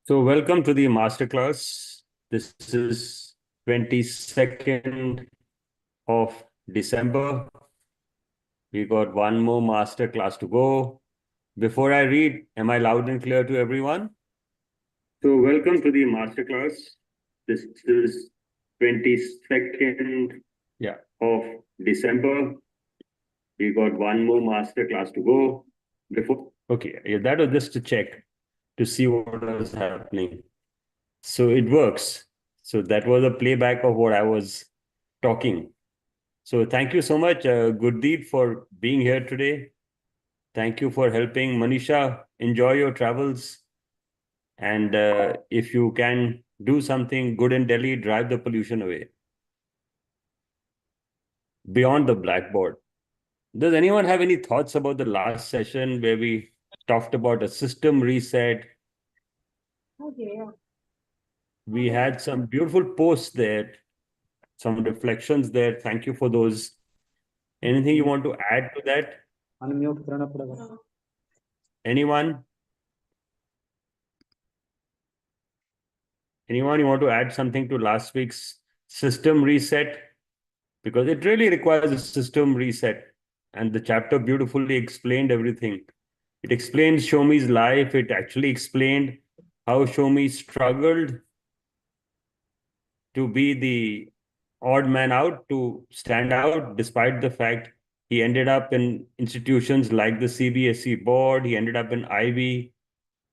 So welcome to the masterclass. This is 22nd of December. We got one more masterclass to go. Before I read, am I loud and clear to everyone? So welcome to the masterclass. This is 22nd of December. We got one more masterclass to go. That was just to check to see what was happening. So it works. So that was a playback of what I was talking. So thank you so much, Gurdeep, for being here today. Thank you for helping. Manisha, enjoy your travels. And if you can do something good in Delhi, drive the pollution away. Beyond the Blackboard. Does anyone have any thoughts about the last session where we talked about a system reset? Okay. We had some beautiful posts there, some reflections there. Thank you for those. Anything you want to add to that? Unmute करना पड़ेगा. Anyone? Anyone, you want to add something to last week's system reset? Because it really requires a system reset. And the chapter beautifully explained everything. It explains Shomi's life. It actually explained how Shomi struggled to be the odd man out, to stand out, despite the fact he ended up in institutions like the CBSE board, he ended up in IB.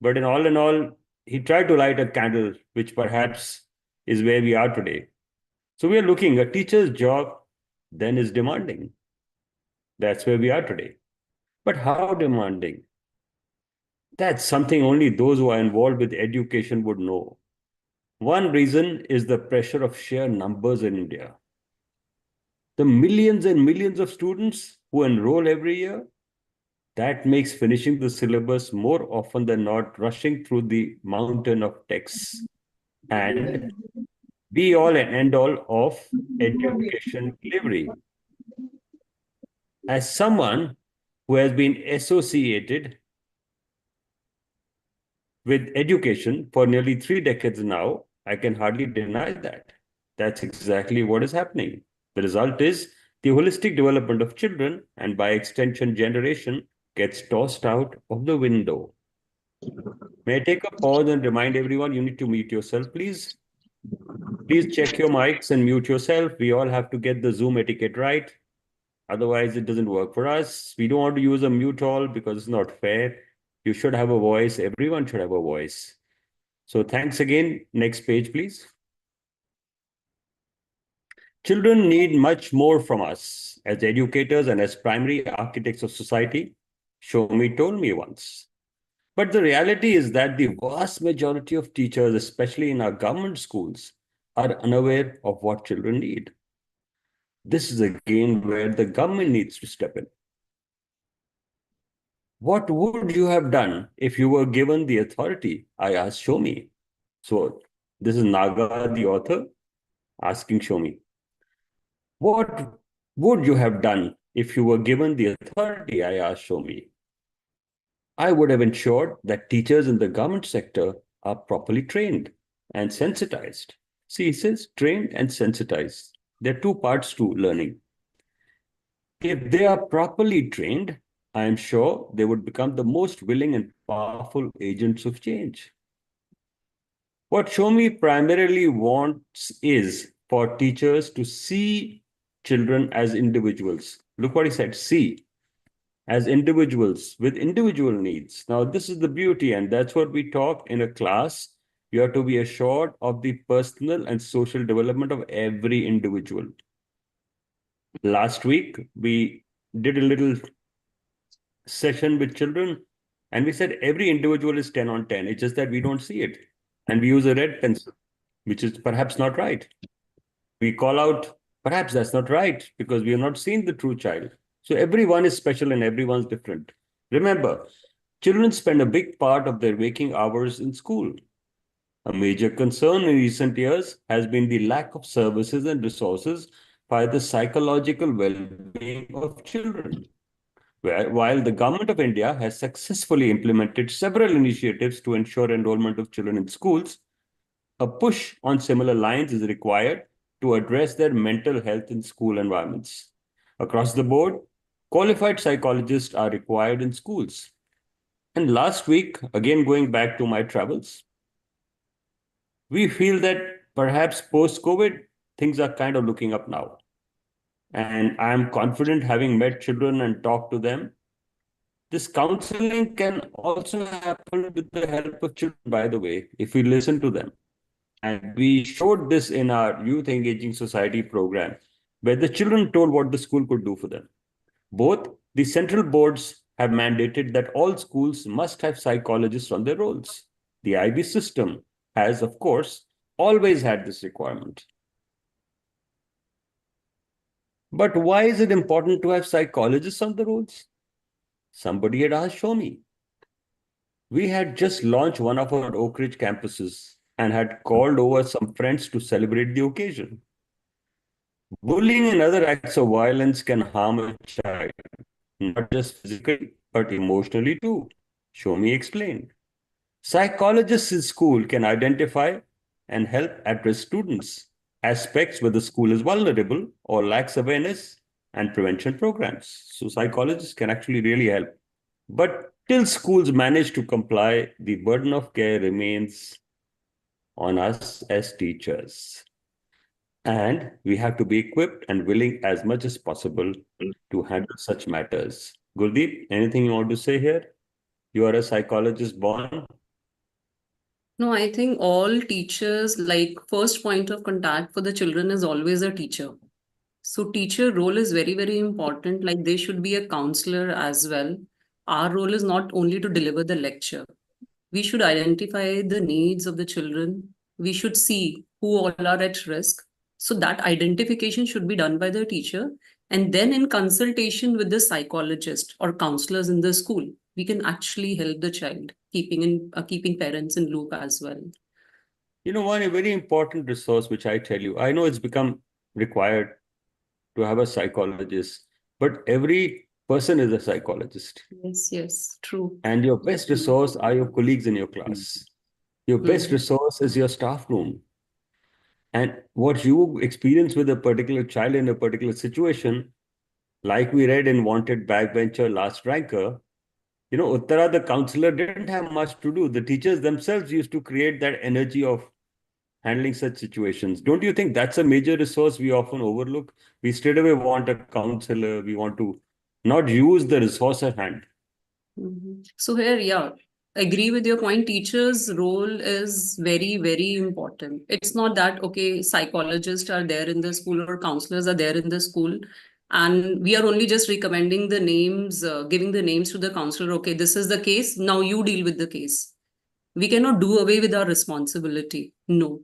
But in all, he tried to light a candle, which perhaps is where we are today. So we are looking, a teacher's job then is demanding. That's where we are today. But how demanding? That's something only those who are involved with education would know. One reason is the pressure of sheer numbers in India. The millions and millions of students who enroll every year, that makes finishing the syllabus more often than not rushing through the mountain of texts and be all and end all of education delivery. As someone who has been associated with education for nearly 3 decades now, I can hardly deny that. That's exactly what is happening. The result is the holistic development of children and by extension generation gets tossed out of the window. May I take a pause and remind everyone you need to mute yourself, please? Please check your mics and mute yourself. We all have to get the Zoom etiquette right. Otherwise, it doesn't work for us. We don't want to use a mute all because it's not fair. You should have a voice. Everyone should have a voice. So thanks again. Next page, please. Children need much more from us as educators and as primary architects of society. Shomi told me once. But the reality is that the vast majority of teachers, especially in our government schools, are unaware of what children need. This is again where the government needs to step in. What would you have done if you were given the authority? I asked Shomi. So this is Naga, the author, asking Shomi. What would you have done if you were given the authority? I asked Shomi. I would have ensured that teachers in the government sector are properly trained and sensitized. See, he says trained and sensitized. There are two parts to learning. If they are properly trained, I am sure they would become the most willing and powerful agents of change. What Shomi primarily wants is for teachers to see children as individuals. Look what he said, see, as individuals with individual needs. Now, this is the beauty, and that's what we talk in a class. You have to be assured of the personal and social development of every individual. Last week, we did a little session with children, and we said every individual is 10 on 10. It's just that we don't see it. And we use a red pencil, which is perhaps not right. We call out, perhaps that's not right, because we have not seen the true child. So everyone is special and everyone's different. Remember, children spend a big part of their waking hours in school. A major concern in recent years has been the lack of services and resources for the psychological well-being of children. While the government of India has successfully implemented several initiatives to ensure enrollment of children in schools, a push on similar lines is required to address their mental health in school environments. Across the board, qualified psychologists are required in schools. And last week, again going back to my travels, we feel that perhaps post COVID, things are kind of looking up now. And I'm confident, having met children and talked to them, this counseling can also happen with the help of children, by the way, if we listen to them. And we showed this in our Youth Engaging Society program, where the children told what the school could do for them. Both the central boards have mandated that all schools must have psychologists on their rolls. The IB system has, of course, always had this requirement. But why is it important to have psychologists on the rolls? Somebody had asked, show me. We had just launched one of our Oak Ridge campuses and had called over some friends to celebrate the occasion. Bullying and other acts of violence can harm a child, not just physically, but emotionally too. Show me explained. Psychologists in school can identify and help address students' aspects where the school is vulnerable or lacks awareness and prevention programs. So psychologists can actually really help. But till schools manage to comply, the burden of care remains on us as teachers. And we have to be equipped and willing as much as possible to handle such matters. Gurdeep, anything you want to say here? You are a psychologist born. No, I think all teachers, like first point of contact for the children is always a teacher. So teacher role is very, very important. Like they should be a counselor as well. Our role is not only to deliver the lecture. We should identify the needs of the children. We should see who all are at risk. So that identification should be done by the teacher. And then in consultation with the psychologist or counselors in the school, we can actually help the child, keeping parents in loop as well. You know, one very important resource which I tell you, I know it's become required to have a psychologist, but every person is a psychologist. Yes, yes, true. And your best resource are your colleagues in your class. Your best resource is your staff room. And what you experience with a particular child in a particular situation, like we read in Wanted Backbencher Last Ranker, you know, Uttara, the counselor, didn't have much to do. The teachers themselves used to create that energy of handling such situations. Don't you think that's a major resource we often overlook? We straight away want a counselor. We want to not use the resource at hand. So here, yeah, agree with your point. Teachers' role is very, very important. It's not that, okay, psychologists are there in the school or counselors are there in the school, and we are only just recommending the names, giving the names to the counselor. Okay, this is the case. Now you deal with the case. We cannot do away with our responsibility. No.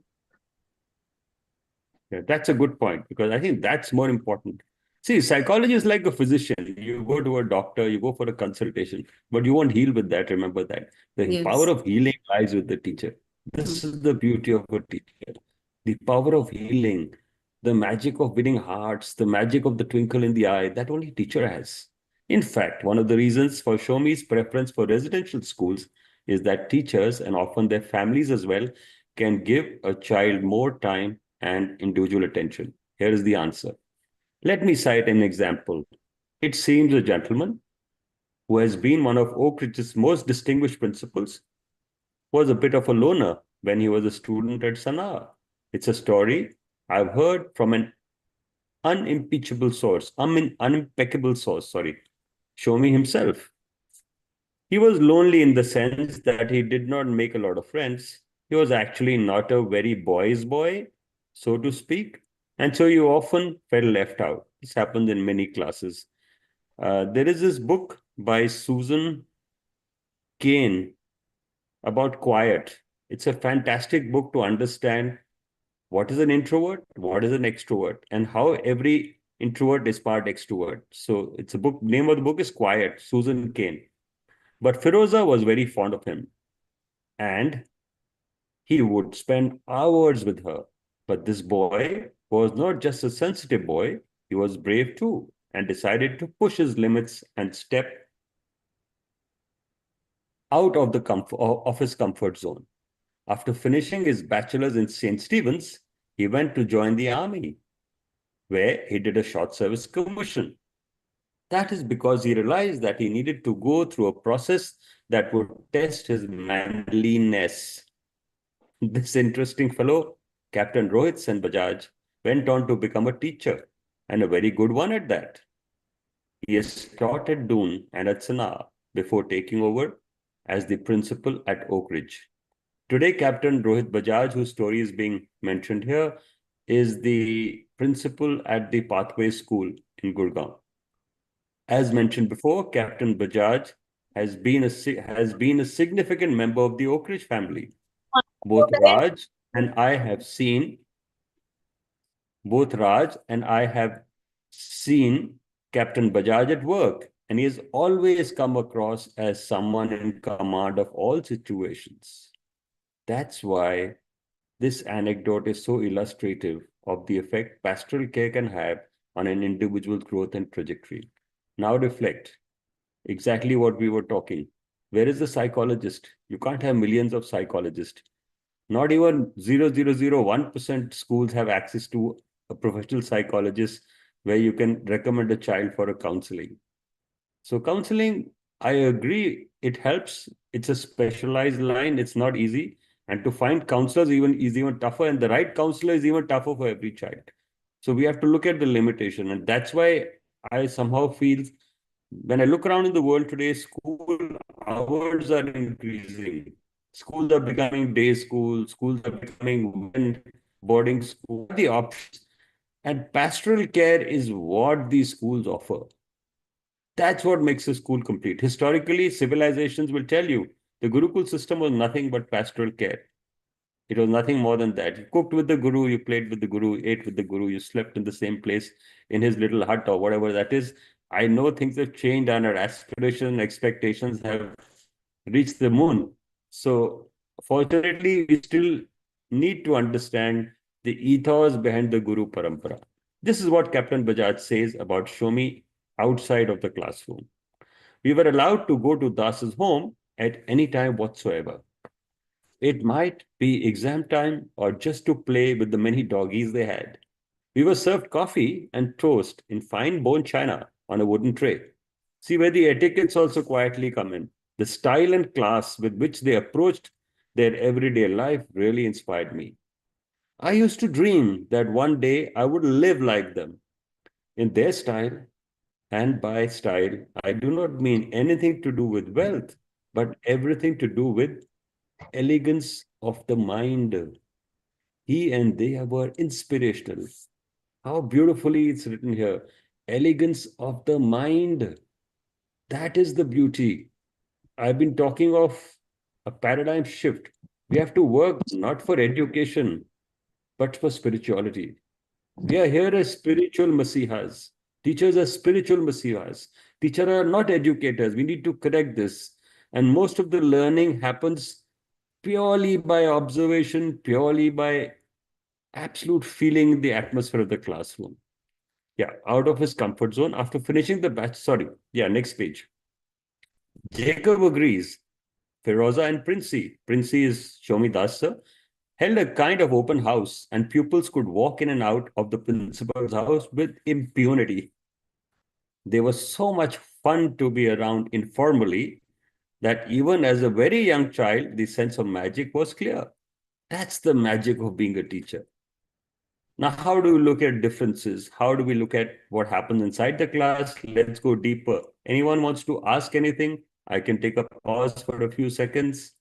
Yeah, that's a good point because I think that's more important. See, psychology is like a physician. You go to a doctor, you go for a consultation, but you won't heal with that. Remember that. The power Yes. of healing lies with the teacher. This is the beauty of a teacher. The power of healing, the magic of winning hearts, the magic of the twinkle in the eye that only teacher has. In fact, one of the reasons for Shomi's preference for residential schools is that teachers and often their families as well can give a child more time and individual attention. Here is the answer. Let me cite an example. It seems a gentleman who has been one of Oak Ridge's most distinguished principals was a bit of a loner when he was a student at Sanaa. It's a story I've heard from an unimpeachable source, unimpeccable source, sorry, Shomi himself. He was lonely in the sense that he did not make a lot of friends. He was actually not a very boy's boy, so to speak. And so you often felt left out. This happens in many classes. There is this book by Susan Cain about quiet. It's a fantastic book to understand what is an introvert, what is an extrovert, and how every introvert is part extrovert. So it's a book, name of the book is Quiet, Susan Cain. But Firoza was very fond of him and he would spend hours with her. But this boy was not just a sensitive boy, he was brave too. and decided to push his limits and step out of his comfort zone. After finishing his bachelor's in St. Stephen's, he went to join the army, where he did a short service commission. That is because he realized that he needed to go through a process that would test his manliness. This interesting fellow, Captain Rohit Sen Bajaj, went on to become a teacher, and a very good one at that. He has taught at Doon and at Sanaa before taking over as the principal at Oak Ridge. Today, Captain Rohit Bajaj, whose story is being mentioned here, is the principal at the Pathway School in Gurgaon. As mentioned before, Captain Bajaj has been a significant member of the Oak Ridge family. Both Raj and I have seen Captain Bajaj at work, and he has always come across as someone in command of all situations. That's why this anecdote is so illustrative of the effect pastoral care can have on an individual's growth and trajectory. Now reflect exactly what we were talking. Where is the psychologist? You can't have millions of psychologists. Not even 0.001% schools have access to a professional psychologist where you can recommend a child for a counseling. So counseling, I agree, it helps. It's a specialized line. It's not easy. And to find counselors is even tougher. And the right counselor is even tougher for every child. So we have to look at the limitation. And that's why I somehow feel when I look around in the world today, school hours are increasing. Schools are becoming day schools. Schools are becoming boarding schools. The options. And pastoral care is what these schools offer. That's what makes a school complete. Historically, civilizations will tell you the Gurukul system was nothing but pastoral care. It was nothing more than that. You cooked with the Guru, you played with the Guru, you ate with the Guru, you slept in the same place in his little hut or whatever that is. I know things have changed and our aspirations and expectations have reached the moon. So, fortunately, we still need to understand the ethos behind the Guru Parampara. This is what Captain Bajaj says about Shomi outside of the classroom. We were allowed to go to Das's home at any time whatsoever. It might be exam time or just to play with the many doggies they had. We were served coffee and toast in fine bone china on a wooden tray. See where the etiquettes also quietly come in. The style and class with which they approached their everyday life really inspired me. I used to dream that one day I would live like them in their style. And by style, I do not mean anything to do with wealth, but everything to do with elegance of the mind. He and they were inspirational. How beautifully it's written here. Elegance of the mind. That is the beauty. I've been talking of a paradigm shift. We have to work not for education, but for spirituality. We are here as spiritual masihas. Teachers are spiritual masihas. Teachers are not educators. We need to correct this. And most of the learning happens purely by observation, purely by absolute feeling the atmosphere of the classroom. Yeah, out of his comfort zone after finishing the batch. Sorry. Yeah, next page. Jacob agrees. Feroza and Princey is Shomi Das, sir, held a kind of open house, and pupils could walk in and out of the principal's house with impunity. They were so much fun to be around informally that even as a very young child, the sense of magic was clear. That's the magic of being a teacher. Now, how do we look at differences? How do we look at what happens inside the class? Let's go deeper. Anyone wants to ask anything? I can take a pause for a few seconds.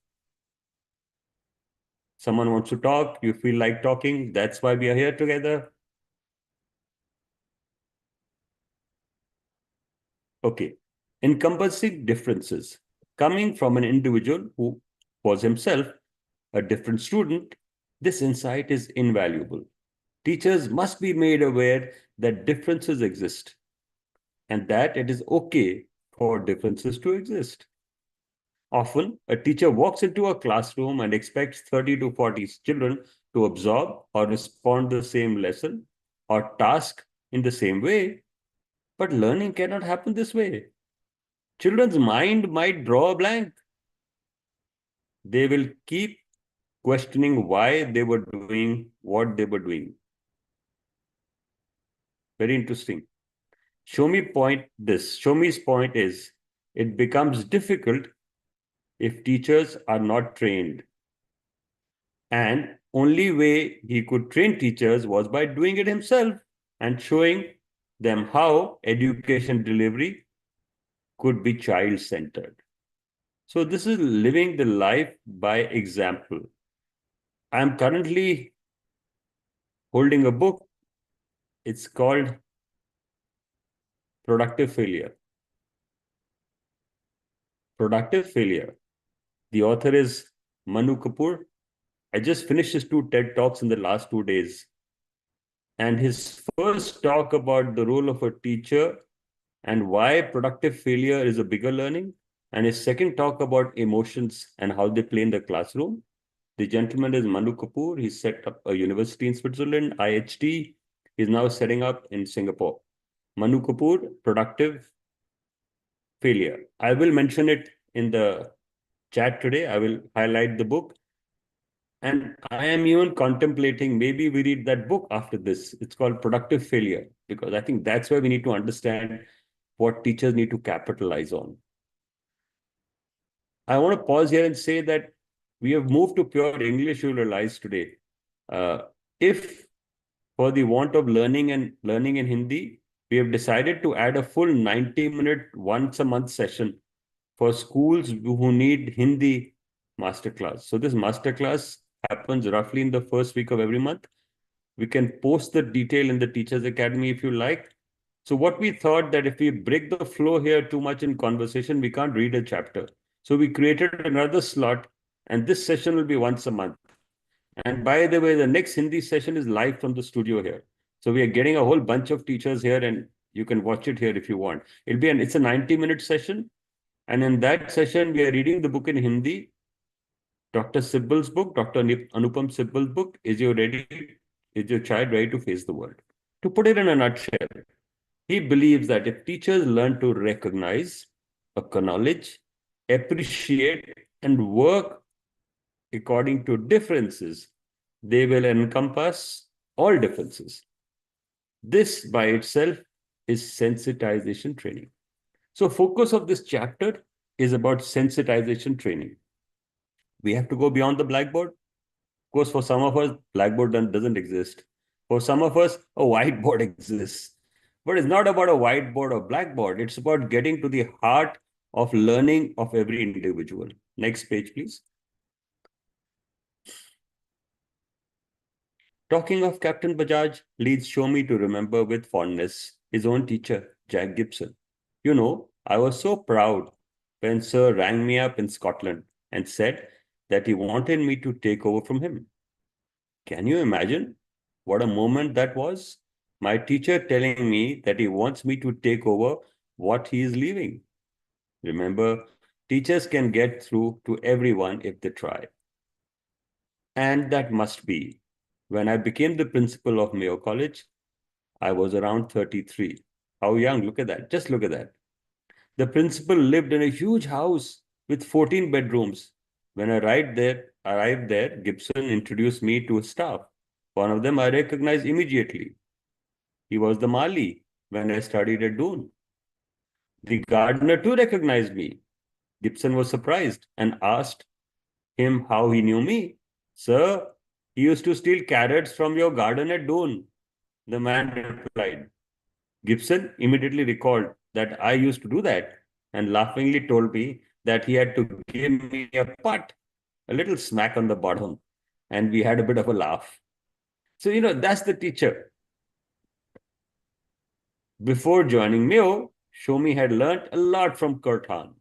Someone wants to talk, you feel like talking, that's why we are here together. Okay. Encompassing differences. Coming from an individual who was himself a different student, this insight is invaluable. Teachers must be made aware that differences exist and that it is okay for differences to exist. Often, a teacher walks into a classroom and expects 30 to 40 children to absorb or respond to the same lesson or task in the same way. But learning cannot happen this way. Children's mind might draw a blank. They will keep questioning why they were doing what they were doing. Very interesting. Shomi's point is, it becomes difficult if teachers are not trained. And only way he could train teachers was by doing it himself and showing them how education delivery could be child-centered. So this is living the life by example. I am currently holding a book. It's called Productive Failure. Productive Failure. The author is Manu Kapoor. I just finished his 2 TED Talks in the last 2 days. And his first talk about the role of a teacher and why productive failure is a bigger learning. And his second talk about emotions and how they play in the classroom. The gentleman is Manu Kapoor. He set up a university in Switzerland, IHT. He's now setting up in Singapore. Manu Kapoor, Productive Failure. I will mention it in the chat today. I will highlight the book. And I am even contemplating, maybe we read that book after this. It's called Productive Failure, because I think that's where we need to understand what teachers need to capitalize on. I want to pause here and say that we have moved to pure English, you'll realize today. If for the want of learning in Hindi, we have decided to add a full 90-minute once a month session for schools who need Hindi masterclass. So this masterclass happens roughly in the first week of every month. We can post the detail in the Teachers Academy if you like. So what we thought that if we break the flow here too much in conversation, we can't read a chapter. So we created another slot, and this session will be once a month. And by the way, the next Hindi session is live from the studio here. So we are getting a whole bunch of teachers here, and you can watch it here if you want. It's a 90-minute session. And in that session, we are reading the book in Hindi. Dr. Sibbal's book, Dr. Anupam Sibbal's book, Is Your Child Ready to Face the World? To put it in a nutshell, he believes that if teachers learn to recognize, acknowledge, appreciate, and work according to differences, they will encompass all differences. This by itself is sensitization training. So focus of this chapter is about sensitization training. We have to go beyond the blackboard. Of course, for some of us, blackboard doesn't exist. For some of us, a whiteboard exists. But it's not about a whiteboard or blackboard. It's about getting to the heart of learning of every individual. Next page, please. Talking of Captain Bajaj leads Shomi to remember with fondness his own teacher, Jack Gibson. You know, I was so proud when Sir rang me up in Scotland and said that he wanted me to take over from him. Can you imagine what a moment that was? My teacher telling me that he wants me to take over what he is leaving. Remember, teachers can get through to everyone if they try. And that must be. When I became the principal of Mayo College, I was around 33. How young? Look at that. Just look at that. The principal lived in a huge house with 14 bedrooms. When I arrived there, Gibson introduced me to his staff. One of them I recognized immediately. He was the Mali when I studied at Doon. The gardener too recognized me. Gibson was surprised and asked him how he knew me. Sir, he used to steal carrots from your garden at Doon, the man replied. Gibson immediately recalled that I used to do that and laughingly told me that he had to give me a putt, a little smack on the bottom, and we had a bit of a laugh. So, that's the teacher. Before joining Mayo, Shomi had learnt a lot from Kurt Hahn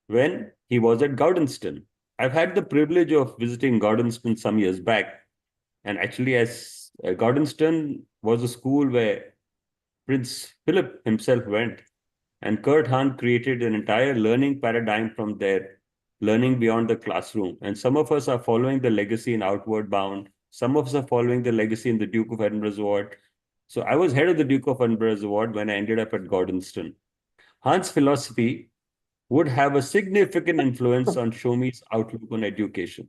when he was at Goudenston. I've had the privilege of visiting Goudenston some years back. And actually, as Goudenston was a school where Prince Philip himself went. And Kurt Hahn created an entire learning paradigm from there, learning beyond the classroom. And some of us are following the legacy in Outward Bound. Some of us are following the legacy in the Duke of Edinburgh's Award. So I was head of the Duke of Edinburgh's award when I ended up at Gordonston. Han's philosophy would have a significant influence on Shomi's outlook on education.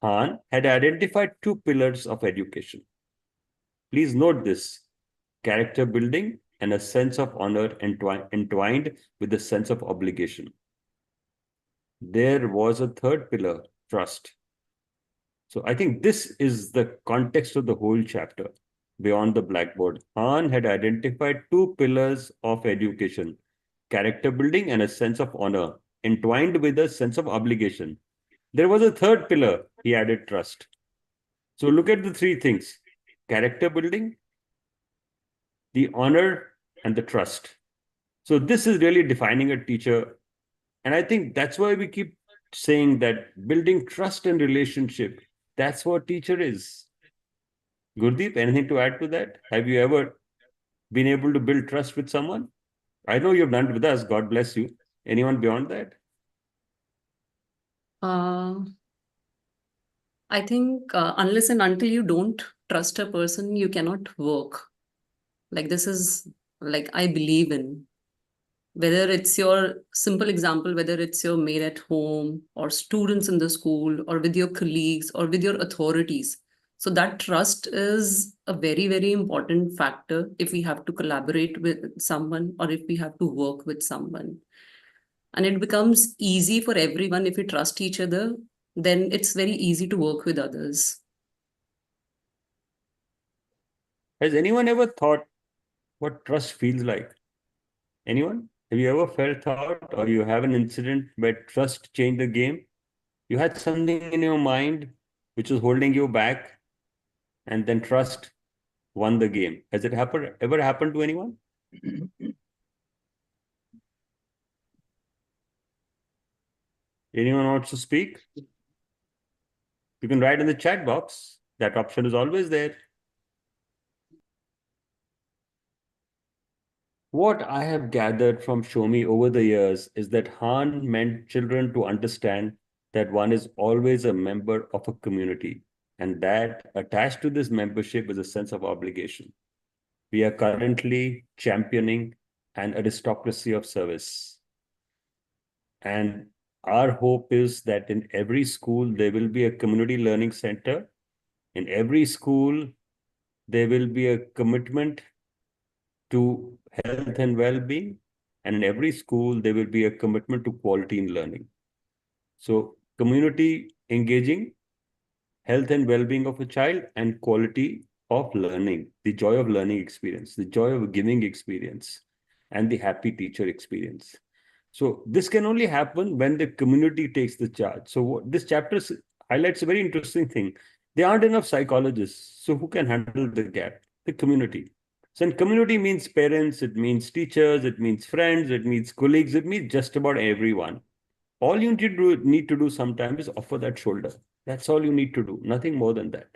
Han had identified two pillars of education. Please note this: character building and a sense of honor entwined with a sense of obligation. There was a third pillar, trust. So I think this is the context of the whole chapter. Beyond the blackboard, Han had identified two pillars of education: character building and a sense of honor, entwined with a sense of obligation. There was a third pillar, he added trust. So look at the three things: character building, the honor, and the trust. So this is really defining a teacher. And I think that's why we keep saying that building trust and relationship, that's what teacher is. Gurdeep, anything to add to that? Have you ever been able to build trust with someone? I know you've done it with us. God bless you. Anyone beyond that? Uh, I think unless and until you don't trust a person, you cannot work. Like this is like I believe in. Whether it's your simple example, whether it's your maid at home or students in the school or with your colleagues or with your authorities. So that trust is a very, very important factor if we have to collaborate with someone or if we have to work with someone. And it becomes easy for everyone if we trust each other, then it's very easy to work with others. Has anyone ever thought what trust feels like? Anyone? Have you ever felt thought or you have an incident where trust changed the game? You had something in your mind which was holding you back, and then trust won the game. Has it ever happened to anyone? Anyone wants to speak? You can write in the chat box. That option is always there. What I have gathered from Shomi over the years is that Han meant children to understand that one is always a member of a community, and that attached to this membership is a sense of obligation. We are currently championing an aristocracy of service. And our hope is that in every school, there will be a community learning center. In every school, there will be a commitment to health and well-being. And in every school, there will be a commitment to quality in learning. So community engaging, health and well-being of a child, and quality of learning, the joy of learning experience, the joy of giving experience, and the happy teacher experience. So this can only happen when the community takes the charge. So this chapter highlights a very interesting thing. There aren't enough psychologists. So who can handle the gap? The community. So in community means parents, it means teachers, it means friends, it means colleagues, it means just about everyone. All you need to do sometimes is offer that shoulder. That's all you need to do, nothing more than that.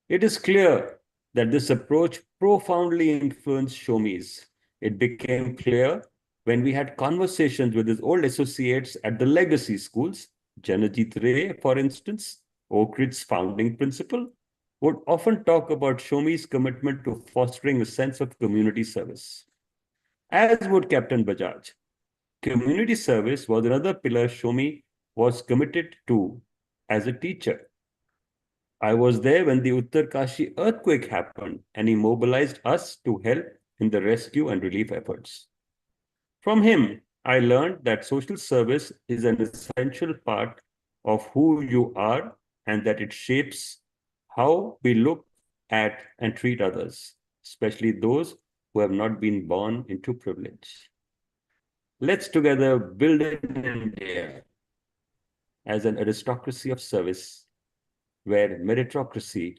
It is clear that this approach profoundly influenced Shomi's. It became clear when we had conversations with his old associates at the legacy schools. Janajit Ray, for instance, Oak Ridge's founding principal, would often talk about Shomi's commitment to fostering a sense of community service, as would Captain Bajaj. Community service was another pillar Shomi was committed to as a teacher. I was there when the Uttarkashi earthquake happened, and he mobilized us to help in the rescue and relief efforts. From him, I learned that social service is an essential part of who you are and that it shapes how we look at and treat others, especially those who have not been born into privilege. Let's together build an India as an aristocracy of service where meritocracy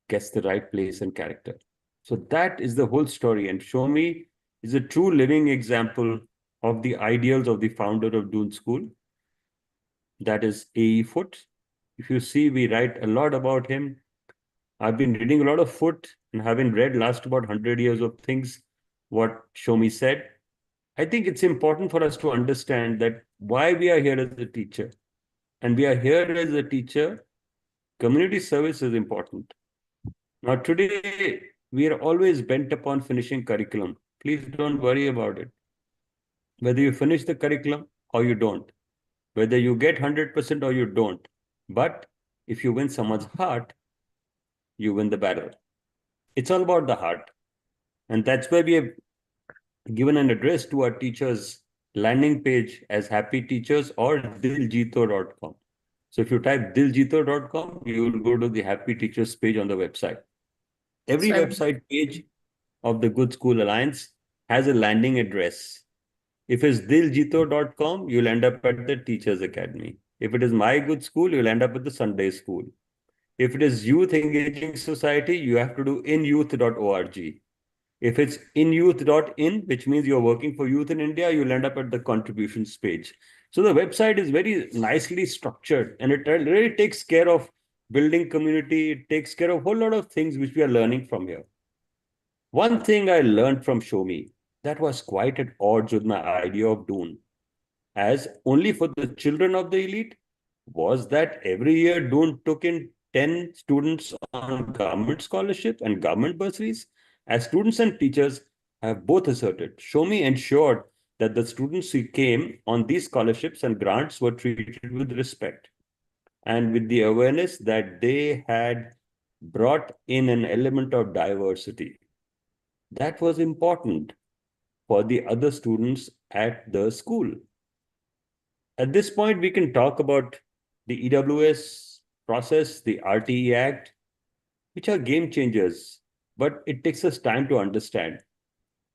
gets the right place and character. So that is the whole story. And Shomi is a true living example of the ideals of the founder of Doon School. That is A.E. Foote. If you see, we write a lot about him. I've been reading a lot of Foote and having read last about 100 years of things, what Shomi said. I think it's important for us to understand that why we are here as a teacher. And we are here as a teacher. Community service is important. Now, today, We are always bent upon finishing curriculum. Please don't worry about it. Whether you finish the curriculum or you don't, whether you get 100% or you don't. But if you win someone's heart, you win the battle. It's all about the heart. And that's why we have given an address to our teachers' landing page as Happy Teachers or diljito.com. So if you type diljito.com, you will go to the Happy Teachers page on the website. Every So I website page of the Good School Alliance has a landing address. If it's diljito.com, you'll end up at the Teachers Academy. If it is My Good School, you'll end up at the Sunday School. If it is Youth Engaging Society, you have to do inyouth.org. If it's inyouth.in, which means you're working for youth in India, you'll end up at the contributions page. So the website is very nicely structured and it really takes care of building community. It takes care of a whole lot of things which we are learning from here. One thing I learned from Shomi that was quite at odds with my idea of Doon, as only for the children of the elite, was that every year Doon took in 10 students on government scholarship and government bursaries. As students and teachers have both asserted, Shomi ensured that the students who came on these scholarships and grants were treated with respect and with the awareness that they had brought in an element of diversity. That was important for the other students at the school. At this point, we can talk about the EWS process, the RTE Act, which are game changers, but it takes us time to understand.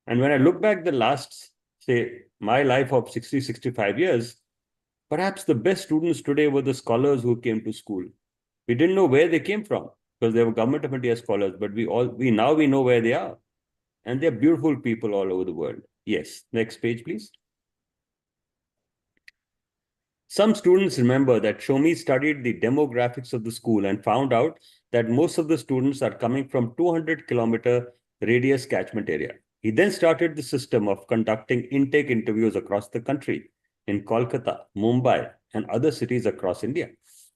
And when I look back the last, say, my life of 60, 65 years, perhaps the best students today were the scholars who came to school. We didn't know where they came from because they were Government of India scholars, but we now know where they are. And they're beautiful people all over the world. Yes, next page, please. Some students remember that Shomi studied the demographics of the school and found out that most of the students are coming from 200-kilometer radius catchment area. He then started the system of conducting intake interviews across the country in Kolkata, Mumbai, and other cities across India.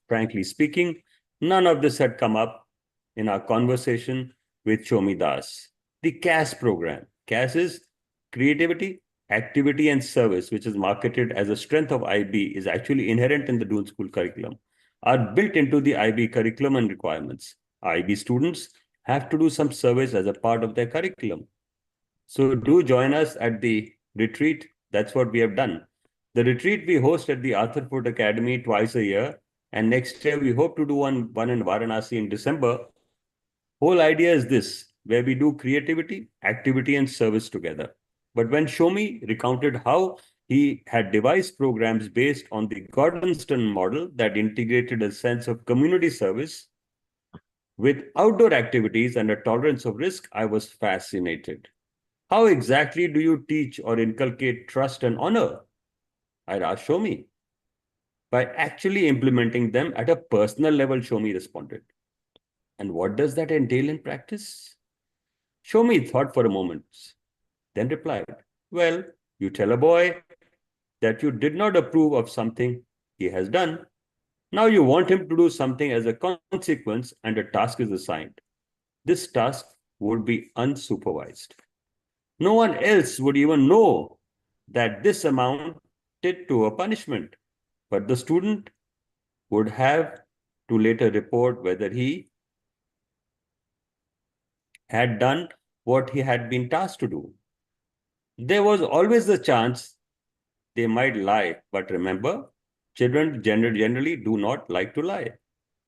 Frankly speaking, none of this had come up in our conversation with Shomi Das. The CAS program. CAS is creativity, activity, and service, which is marketed as a strength of IB, is actually inherent in the Doon School curriculum, are built into the IB curriculum and requirements. IB students have to do some service as a part of their curriculum. So do join us at the retreat. That's what we have done. The retreat we host at the Arthur Foot Academy twice a year. And next year, we hope to do one in Varanasi in December. Whole idea is this, where we do creativity, activity, and service together. But when Shomi recounted how he had devised programs based on the Gordonston model that integrated a sense of community service with outdoor activities and a tolerance of risk, I was fascinated. How exactly do you teach or inculcate trust and honor? I'd asked Shomi. By actually implementing them at a personal level, Shomi responded. And what does that entail in practice? Shomi thought for a moment, then replied, well, you tell a boy that you did not approve of something he has done. Now you want him to do something as a consequence and a task is assigned. This task would be unsupervised. No one else would even know that this amounted to a punishment, but the student would have to later report whether he had done what he had been tasked to do. There was always the chance they might lie, but remember, children generally do not like to lie.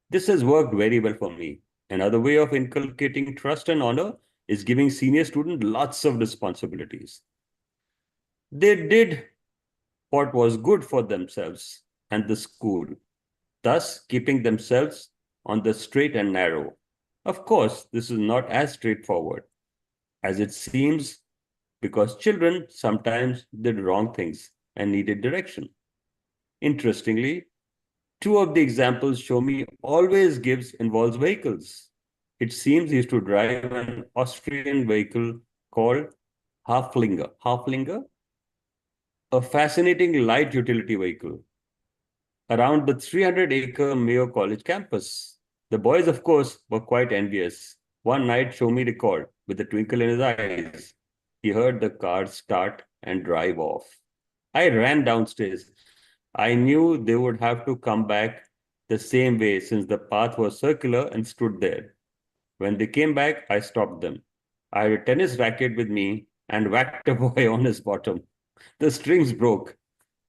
This has worked very well for me. Another way of inculcating trust and honor is giving senior students lots of responsibilities. They did what was good for themselves and the school, thus keeping themselves on the straight and narrow. Of course, this is not as straightforward as it seems because children sometimes did wrong things and needed direction. Interestingly, two of the examples Shomi always gives involves vehicles. It seems he used to drive an Austrian vehicle called Haflinger, a fascinating light utility vehicle around the 300-acre Mayo College campus. The boys, of course, were quite envious. One night, Shomi recalled, with a twinkle in his eyes. He heard the car start and drive off. I ran downstairs. I knew they would have to come back the same way since the path was circular and stood there. When they came back, I stopped them. I had a tennis racket with me and whacked a boy on his bottom. The strings broke.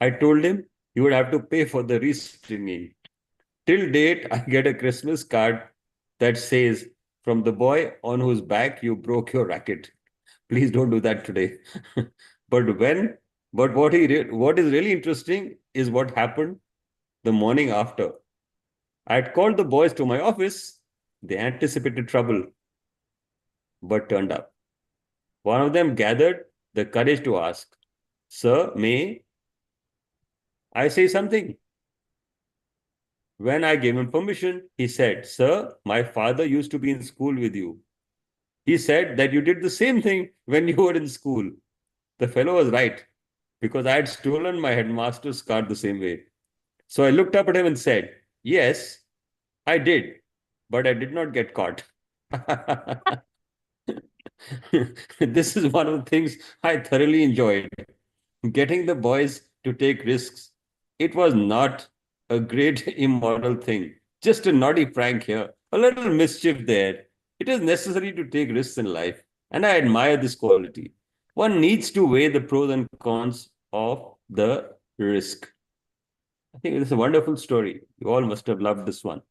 I told him he would have to pay for the restringing. Till date, I get a Christmas card that says, "From the boy on whose back you broke your racket." Please don't do that today. but when, but what is really interesting is what happened the morning after. I had called the boys to my office. They anticipated trouble, but turned up. One of them gathered the courage to ask, "Sir, may I say something?" When I gave him permission, he said, "Sir, my father used to be in school with you. He said that you did the same thing when you were in school." The fellow was right, because I had stolen my headmaster's card the same way. So I looked up at him and said, "Yes, I did, but I did not get caught." This is one of the things I thoroughly enjoyed, getting the boys to take risks. It was not a great immoral thing, just a naughty prank here, a little mischief there. It is necessary to take risks in life, and I admire this quality. One needs to weigh the pros and cons of the risk. I think it's a wonderful story. You all must have loved this one.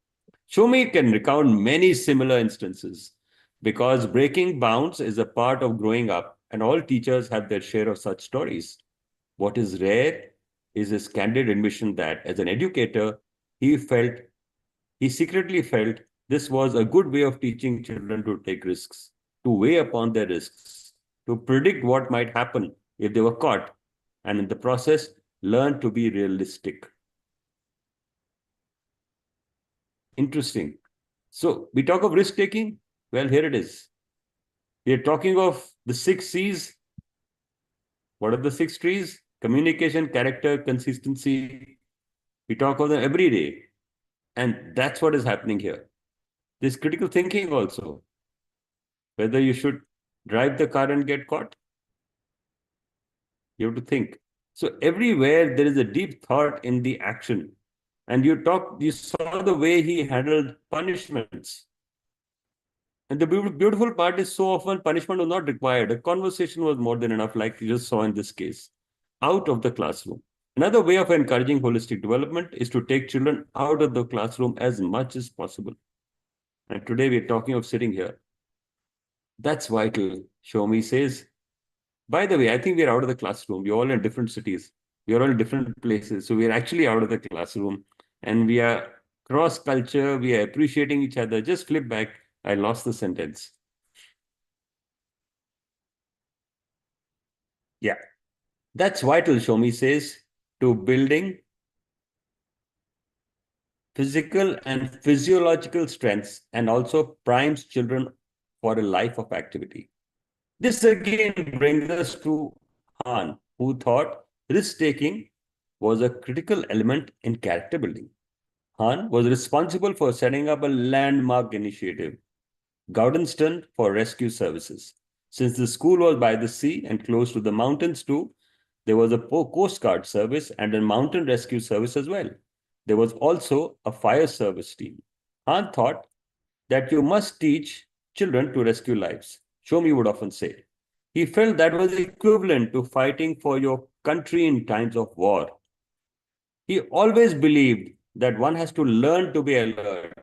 Shomi can recount many similar instances because breaking bounds is a part of growing up, and all teachers have their share of such stories. What is rare is his candid admission that as an educator, he felt, he secretly felt this was a good way of teaching children to take risks, to weigh upon their risks, to predict what might happen if they were caught, and in the process, learn to be realistic. Interesting. So we talk of risk taking. Well, here it is. We are talking of the 6 C's. What are the 6 trees? Communication, character, consistency. We talk of them every day. And that's what is happening here. There's critical thinking also. Whether you should drive the car and get caught, you have to think. So everywhere there is a deep thought in the action. And you saw the way he handled punishments. And the beautiful part is so often punishment was not required. A conversation was more than enough, like you just saw in this case, out of the classroom. Another way of encouraging holistic development is to take children out of the classroom as much as possible. And today we're talking of sitting here. That's vital, Shomi says. By the way, I think we're out of the classroom. We're all in different cities. We're all in different places. So we're actually out of the classroom. And we are cross-culture. We are appreciating each other. Just flip back. I lost the sentence. Yeah. That's vital, Shomi says, to building physical and physiological strengths and also primes children for a life of activity. This again brings us to Han, who thought risk-taking was a critical element in character building. Han was responsible for setting up a landmark initiative, Gowdenston for Rescue Services. Since the school was by the sea and close to the mountains too, there was a Coast Guard service and a mountain rescue service as well. There was also a fire service team. Han thought that you must teach children to rescue lives. Shomi would often say. He felt that was equivalent to fighting for your country in times of war. He always believed that one has to learn to be alert,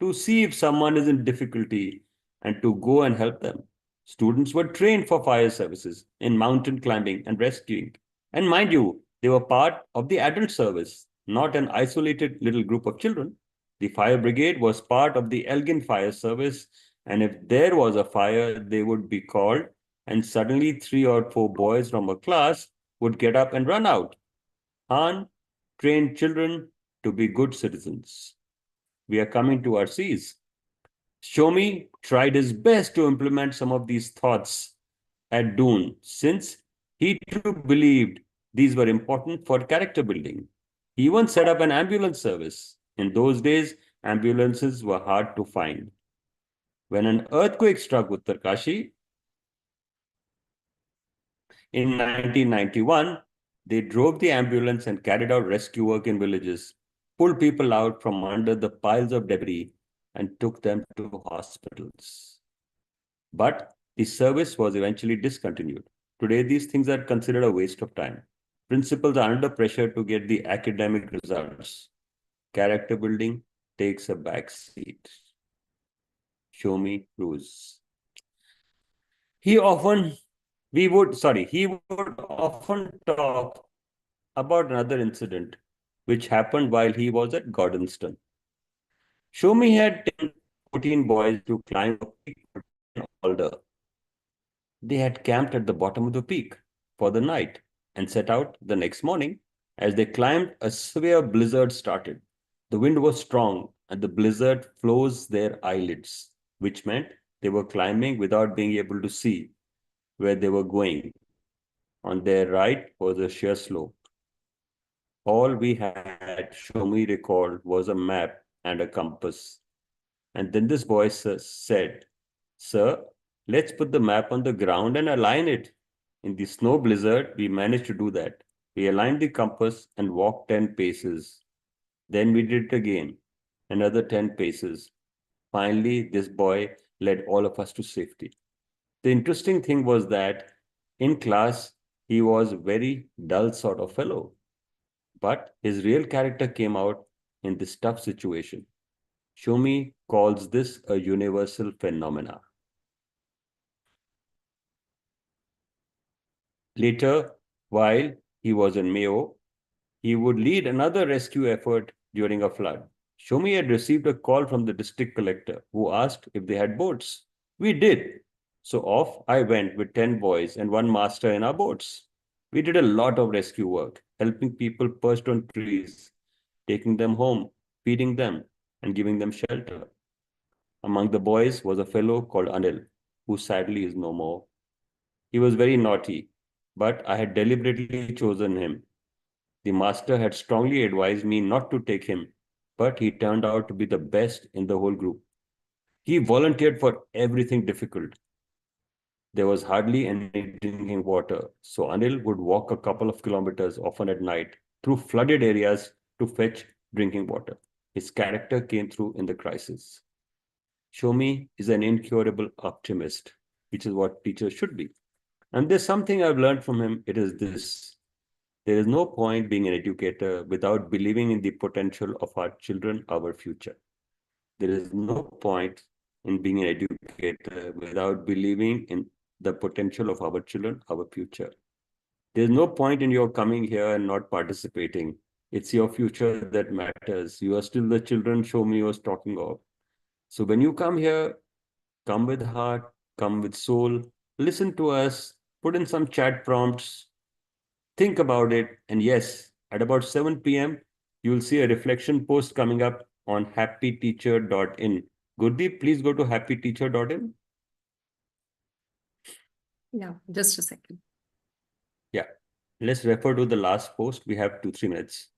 to see if someone is in difficulty, and to go and help them. Students were trained for fire services in mountain climbing and rescuing. And mind you, they were part of the adult service, not an isolated little group of children. The fire brigade was part of the Elgin Fire Service, and if there was a fire, they would be called, and suddenly 3 or 4 boys from a class would get up and run out. Han trained children to be good citizens. We are coming to our C's. Shomi tried his best to implement some of these thoughts at Doon, since he too believed these were important for character building. He even set up an ambulance service. In those days, ambulances were hard to find. When an earthquake struck Uttarkashi in 1991, they drove the ambulance and carried out rescue work in villages, pulled people out from under the piles of debris, and took them to hospitals. But the service was eventually discontinued. Today, these things are considered a waste of time. Principals are under pressure to get the academic results. Character building takes a back seat. Show me rules. He often he would often talk about another incident which happened while he was at Gordonston. Show me had 10, 14 boys to climb a peak alder. They had camped at the bottom of the peak for the night and set out the next morning. As they climbed, a severe blizzard started. The wind was strong and the blizzard froze their eyelids, which meant they were climbing without being able to see where they were going. On their right was a sheer slope. All we had, Shomi recalled, was a map and a compass. And then this boy said, "Sir, let's put the map on the ground and align it." In the snow blizzard, we managed to do that. We aligned the compass and walked 10 paces. Then we did it again, another 10 paces. Finally, this boy led all of us to safety. The interesting thing was that in class, he was a very dull sort of fellow. But his real character came out in this tough situation. Shomi calls this a universal phenomena. Later, while he was in Mayo, he would lead another rescue effort during a flood. Shomi had received a call from the district collector who asked if they had boats. We did. So off I went with 10 boys and one master in our boats. We did a lot of rescue work, helping people perched on trees, taking them home, feeding them, and giving them shelter. Among the boys was a fellow called Anil, who sadly is no more. He was very naughty, but I had deliberately chosen him. The master had strongly advised me not to take him, but he turned out to be the best in the whole group. He volunteered for everything difficult. There was hardly any drinking water, so Anil would walk a couple of kilometers, often at night, through flooded areas to fetch drinking water. His character came through in the crisis. Shomi is an incurable optimist, which is what teachers should be. And there's something I've learned from him. It is this: there is no point being an educator without believing in the potential of our children, our future. There is no point in being an educator without believing in the potential of our children, our future. There's no point in your coming here and not participating. It's your future that matters. You are still the children Shomi was talking of. So when you come here, come with heart, come with soul, listen to us, put in some chat prompts, think about it. And yes, at about 7 p.m., you will see a reflection post coming up on happyteacher.in. Gurdeep, please go to happyteacher.in. Yeah, just a second. Yeah, let's refer to the last post. We have 2-3 minutes.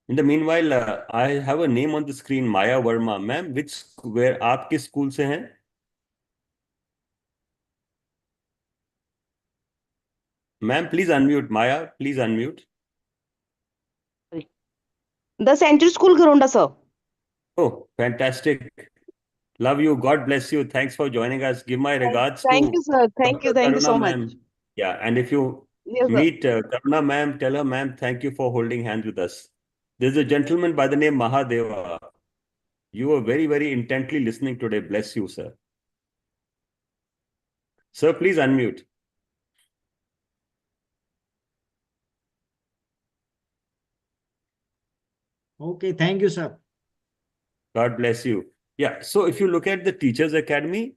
In the meanwhile, I have a name on the screen, Maya Verma. Ma'am, where आप किस school से हैं? Ma'am, please unmute. Maya, please unmute. The Central School, Garonda, sir. Oh, fantastic. Love you. God bless you. Thanks for joining us. Give my regards Thank to you, sir. Thank you. Dr. Thank you Karuna so much. ma'am. Yeah, and if you Yes, sir. meet Karuna ma'am, tell her, ma'am, thank you for holding hands with us. There's a gentleman by the name Mahadeva. You were very, very intently listening today. Bless you, sir. Sir, please unmute. Okay, thank you, sir. God bless you. Yeah, so if you look at the Teachers Academy,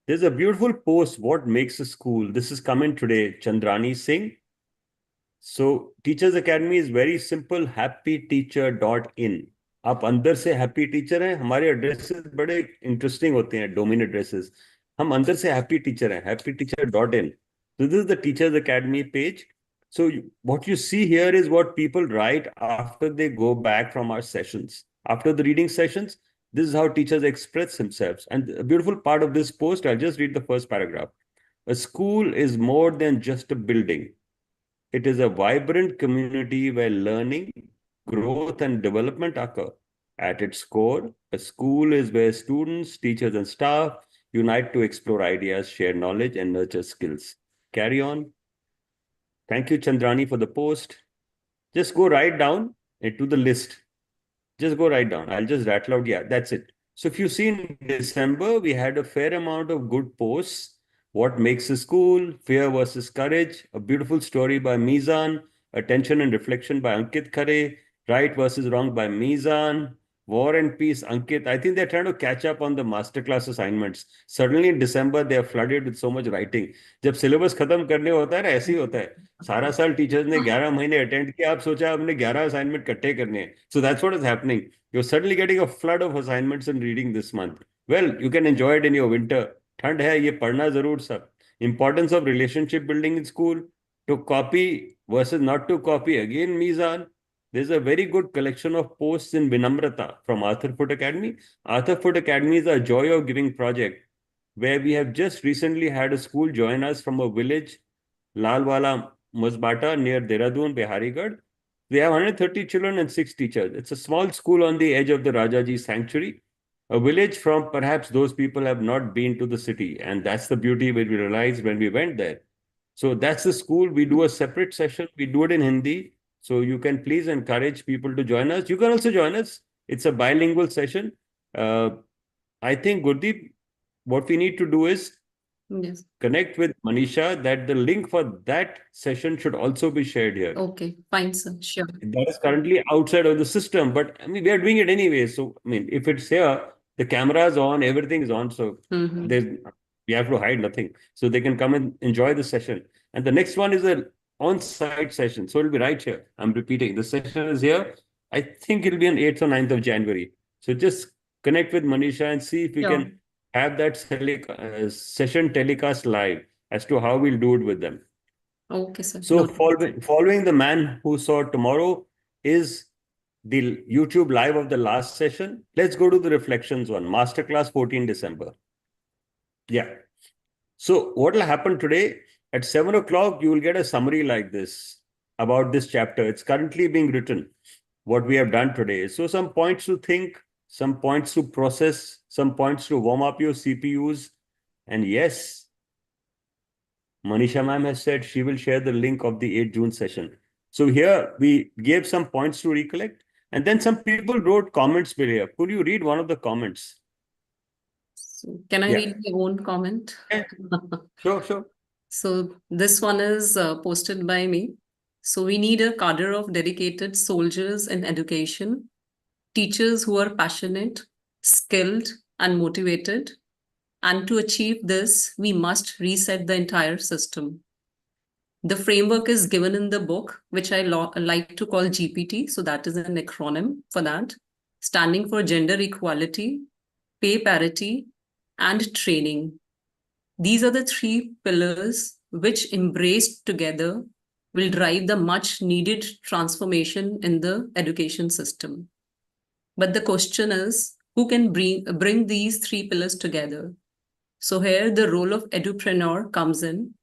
there's a beautiful post, What Makes a School? This is coming today, Chandrani Singh. So Teachers Academy is very simple, happyteacher.in. आप अंदर से happy teacher हैं, हमारे addresses बड़े interesting होते हैं, domain addresses. हम अंदर से हैप्पी टीचर हैं, happyteacher.in. So this is the Teachers Academy page. So what you see here is what people write after they go back from our sessions. After the reading sessions, this is how teachers express themselves. And a beautiful part of this post, I'll just read the first paragraph. A school is more than just a building. It is a vibrant community where learning, growth, and development occur. At its core, a school is where students, teachers, and staff unite to explore ideas, share knowledge, and nurture skills. Carry on. Thank you, Chandrani, for the post. Just go right down into the list. Just go right down. I'll just rattle out. Yeah, that's it. So if you see in December, we had a fair amount of good posts. What makes a school? Fear versus courage. A beautiful story by Mizan. Attention and reflection by Ankit Khare. Right versus wrong by Mizan. War and Peace, Ankit. I think they're trying to catch up on the masterclass assignments. Suddenly in December, they are flooded with so much writing. जब syllabus खत्म करने होता है ना ऐसे ही होता है सारा साल टीचर्स ने 11 महीने अटेंड किया आप सोचा आपने 11 असाइनमेंट इकट्ठे करने हैं so that's what is happening you're suddenly getting a flood of assignments and reading this month well you can enjoy it in your winter ठंड है ये पढ़ना जरूर सब importance of relationship building in school to copy versus not to copy again Mizan there's a very good collection of posts in Vinamrata from Arthur Foot Academy. Arthur Foot Academy is a joy of giving project where we have just recently had a school join us from a village, Lalwala Musbata near Dehradun, Beharigarh. They have 130 children and 6 teachers. It's a small school on the edge of the Rajaji sanctuary, a village from perhaps those people have not been to the city. And that's the beauty we realized when we went there. So that's the school. We do a separate session. We do it in Hindi. So you can please encourage people to join us. You can also join us. It's a bilingual session. I think, Gurdeep, what we need to do is Yes. connect with Manisha that the link for that session should also be shared here. Okay, fine, sir. Sure. That is currently outside of the system, but I mean, we are doing it anyway. So, I mean, if it's here, the camera is on, everything is on. So, Mhm. we have to hide nothing. So, they can come and enjoy the session. And the next one is a on-site session. So, it'll be right here. I'm repeating. The session is here. I think it'll be on 8th or 9th of January. So, just connect with Manisha and see if we Sure. can have that session telecast live as to how we'll do it with them. Okay, sir. So Noted. following the man who saw tomorrow is the YouTube live of the last session. Let's go to the reflections one, masterclass 14 December. Yeah. So what will happen today at 7 o'clock, you will get a summary like this about this chapter. It's currently being written, what we have done today. So some points to think, some points to process, some points to warm up your CPUs. And yes, Manisha ma'am has said she will share the link of the 8 June session. So here we gave some points to recollect. And then some people wrote comments below. Could you read one of the comments? So can I Yeah. read my own comment? Yeah. Sure. So this one is posted by me. So we need a cadre of dedicated soldiers in education, teachers who are passionate, skilled, and motivated. And to achieve this, we must reset the entire system. The framework is given in the book, which I like to call GPT. So that is an acronym for that, standing for gender equality, pay parity, and training. These are the 3 pillars which, embraced together, will drive the much needed transformation in the education system. But the question is, who can bring these 3 pillars together? So here the role of edupreneur comes in,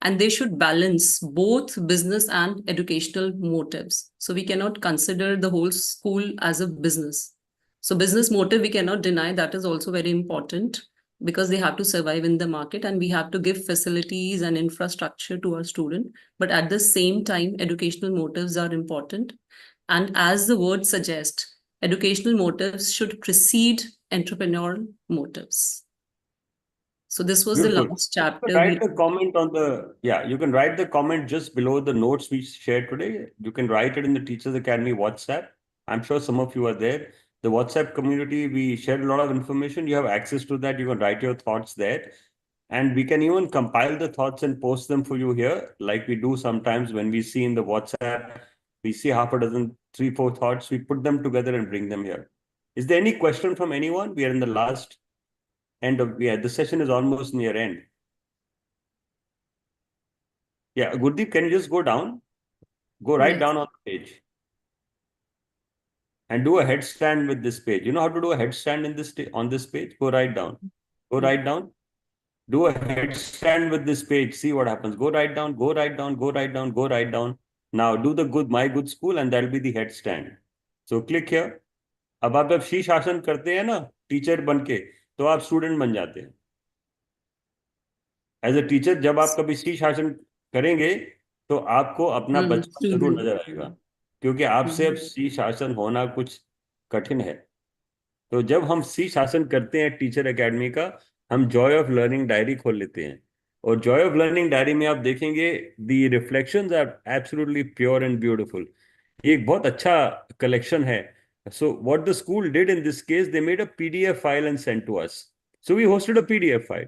and they should balance both business and educational motives. So we cannot consider the whole school as a business. So business motive, we cannot deny, that is also very important, because they have to survive in the market and we have to give facilities and infrastructure to our student. But at the same time, educational motives are important. And as the word suggests, educational motives should precede entrepreneurial motives. So this was the Beautiful. last You chapter. can write the comment on the, you can write the comment just below the notes we shared today. You can write it in the Teachers Academy WhatsApp. I'm sure some of you are there. The WhatsApp community, we shared a lot of information. You have access to that. You can write your thoughts there. And we can even compile the thoughts and post them for you here, like we do sometimes when we see in the WhatsApp, we see half a dozen, 3, 4 thoughts, we put them together and bring them here. Is there any question from anyone? We are in the last end of, the session is almost near end. Yeah, Gurdeep, can you just go down? Go right Yes. down on the page. And do a headstand with this page. You know how to do a headstand in this on this page? Go right down. Go right down. Do a headstand with this page. See what happens. Go right down, go right down, go right down, go right down. Now do the good my good school and that'll be the headstand. So click here. अब आप जब शीश आसन करते हैं ना teacher बन के तो आप स्टूडेंट बन जाते हैं एज अ टीचर जब आप कभी शीश आसन करेंगे तो आपको अपना बचपन जरूर Student. नजर आएगा क्योंकि आपसे अब Mhm. शीश आसन होना कुछ कठिन है तो जब हम शीश आसन करते हैं टीचर एकेडमी का हम जॉय ऑफ लर्निंग डायरी खोल लेते हैं और जॉय ऑफ लर्निंग डायरी में आप देखेंगे the reflections are absolutely pure and beautiful ये एक बहुत अच्छा कलेक्शन है so what the school did in this case they made a PDF file and send to us so we hosted a PDF file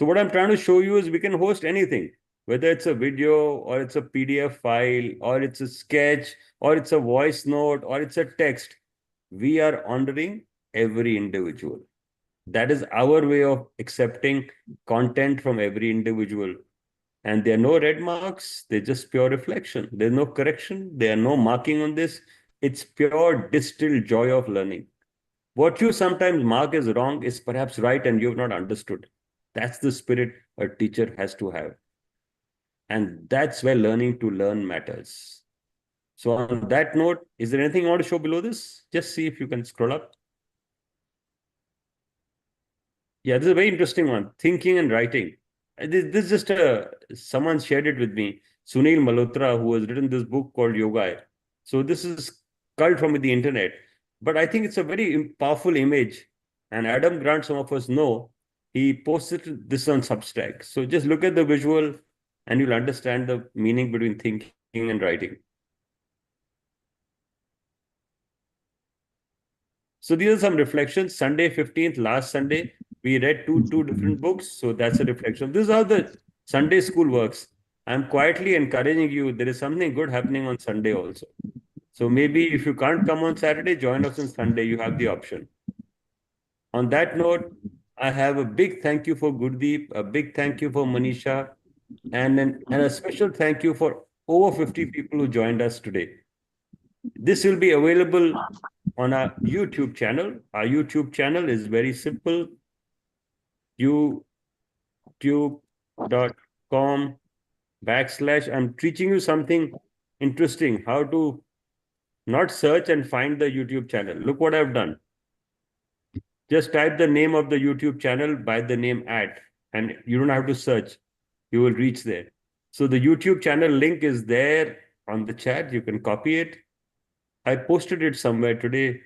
so what I'm trying to show you is we can host anything whether it's a video or it's a pdf file or it's a sketch or it's a voice note or it's a text we are honoring every individual. That is our way of accepting content from every individual. And there are no red marks, they're just pure reflection. There's no correction, there are no marking on this. It's pure distilled joy of learning. What you sometimes mark as wrong is perhaps right and you've not understood. That's the spirit a teacher has to have. And that's where learning to learn matters. So, on that note, is there anything you want to show below this? Just see if you can scroll up. Yeah, this is a very interesting one. Thinking and writing. This is just someone shared it with me. Sunil Malhotra, who has written this book called Yoga. So this is culled from the internet, but I think it's a very powerful image. And Adam Grant, some of us know, he posted this on Substack. So just look at the visual, and you'll understand the meaning between thinking and writing. So these are some reflections. Sunday 15th, last Sunday, we read two different books. So that's a reflection. This is how the Sunday school works. I'm quietly encouraging you. There is something good happening on Sunday also. So maybe if you can't come on Saturday, join us on Sunday. You have the option. On that note, I have a big thank you for Gurdeep, a big thank you for Manisha, and a special thank you for over 50 people who joined us today. This will be available on our YouTube channel. Our YouTube channel is very simple. youtube.com/ I'm teaching you something interesting, how to not search and find the YouTube channel. Look what I've done. Just type the name of the YouTube channel by the name and you don't have to search. You will reach there. So the YouTube channel link is there on the chat. You can copy it. I posted it somewhere today.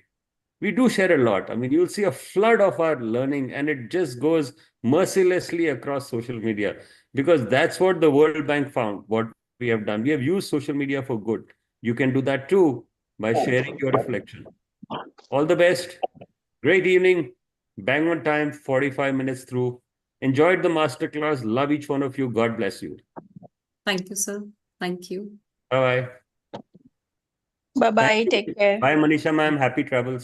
We do share a lot. I mean, you'll see a flood of our learning and it just goes mercilessly across social media because that's what the World Bank found, what we have done. We have used social media for good. You can do that too by sharing your reflection. All the best. Great evening. Bang on time, 45 minutes through. Enjoyed the masterclass. Love each one of you. God bless you. Thank you, sir. Thank you. Bye-bye. Bye bye. Take care. Bye, Manisha ma'am. Happy travels.